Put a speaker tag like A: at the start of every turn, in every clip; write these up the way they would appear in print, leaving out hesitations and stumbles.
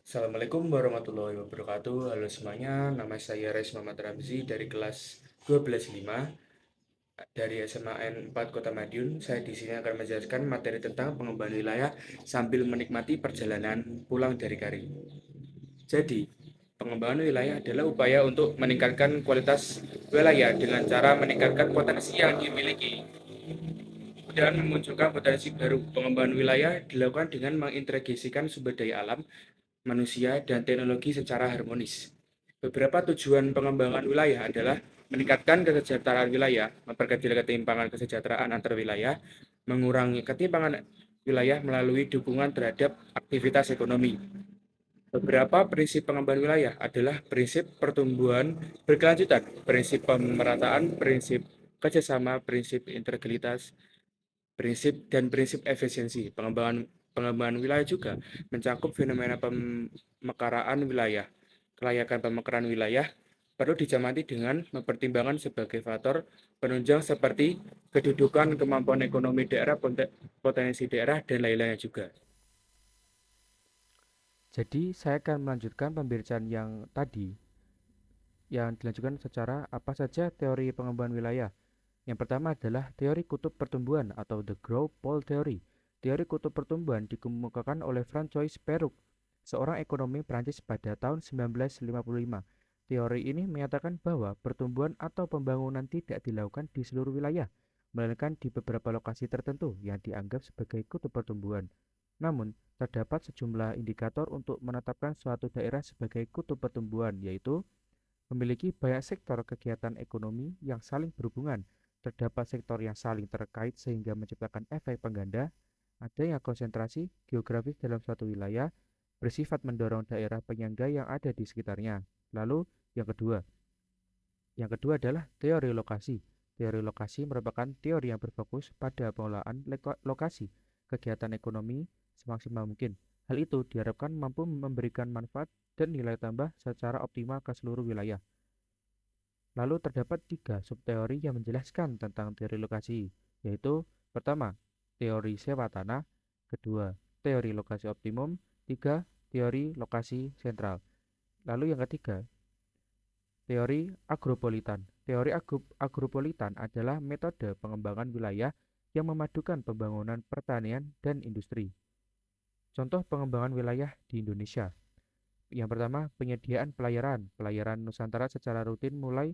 A: Assalamualaikum warahmatullahi wabarakatuh. Halo semuanya, nama saya Res Muhammad Ramzi dari kelas 12.5 dari SMA 4 Kota Madiun. Saya di sini akan menjelaskan materi tentang pengembangan wilayah sambil menikmati perjalanan pulang dari Kari. Jadi, pengembangan wilayah adalah upaya untuk meningkatkan kualitas wilayah dengan cara meningkatkan potensi yang dimiliki dan memunculkan potensi baru. Pengembangan wilayah dilakukan dengan mengintegrasikan sumber daya alam, manusia, dan teknologi secara harmonis. Beberapa tujuan pengembangan wilayah adalah meningkatkan kesejahteraan wilayah, memperkecil ketimpangan kesejahteraan antar wilayah, mengurangi ketimpangan wilayah melalui dukungan terhadap aktivitas ekonomi. Beberapa prinsip pengembangan wilayah adalah prinsip pertumbuhan berkelanjutan, prinsip pemerataan, prinsip kerjasama, prinsip integritas, prinsip efisiensi. Pengembangan wilayah juga mencakup fenomena pemekaraan wilayah. Kelayakan pemekaran wilayah perlu dicermati dengan mempertimbangkan sebagai faktor penunjang seperti kedudukan, kemampuan ekonomi daerah, potensi daerah, dan lain-lainnya juga.
B: Jadi, saya akan melanjutkan pembicaraan yang tadi, yang dilanjutkan secara apa saja teori pengembangan wilayah. Yang pertama adalah teori kutub pertumbuhan atau the growth pole theory. Teori kutub pertumbuhan dikemukakan oleh Francois Perroux, seorang ekonomi Prancis pada tahun 1955. Teori ini menyatakan bahwa pertumbuhan atau pembangunan tidak dilakukan di seluruh wilayah, melainkan di beberapa lokasi tertentu yang dianggap sebagai kutub pertumbuhan. Namun, terdapat sejumlah indikator untuk menetapkan suatu daerah sebagai kutub pertumbuhan, yaitu memiliki banyak sektor kegiatan ekonomi yang saling berhubungan, terdapat sektor yang saling terkait sehingga menciptakan efek pengganda, adanya konsentrasi geografis dalam suatu wilayah, bersifat mendorong daerah penyangga yang ada di sekitarnya. Lalu, yang kedua, yang kedua adalah teori lokasi. Teori lokasi merupakan teori yang berfokus pada pengelolaan lokasi kegiatan ekonomi semaksimal mungkin. Hal itu diharapkan mampu memberikan manfaat dan nilai tambah secara optimal ke seluruh wilayah. Lalu terdapat tiga subteori yang menjelaskan tentang teori lokasi, yaitu pertama, teori sewa tanah, kedua, teori lokasi optimum, tiga, teori lokasi sentral. Lalu yang ketiga, teori agropolitan. Teori agropolitan adalah metode pengembangan wilayah yang memadukan pembangunan pertanian dan industri. Contoh pengembangan wilayah di Indonesia. Yang pertama, penyediaan pelayaran. Pelayaran Nusantara secara rutin mulai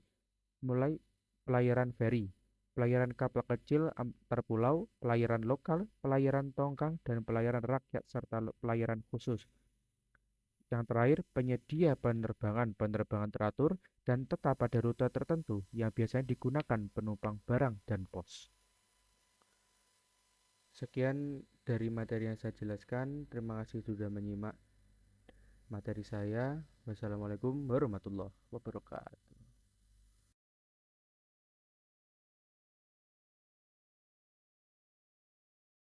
B: mulai pelayaran feri, pelayaran kapal kecil antar pulau, pelayaran lokal, pelayaran tongkang, dan pelayaran rakyat serta pelayaran khusus. Yang terakhir, penyedia penerbangan teratur dan tetap pada rute tertentu yang biasanya digunakan penumpang barang dan pos. Sekian dari materi yang saya jelaskan. Terima kasih sudah menyimak materi saya. Wassalamualaikum warahmatullahi wabarakatuh.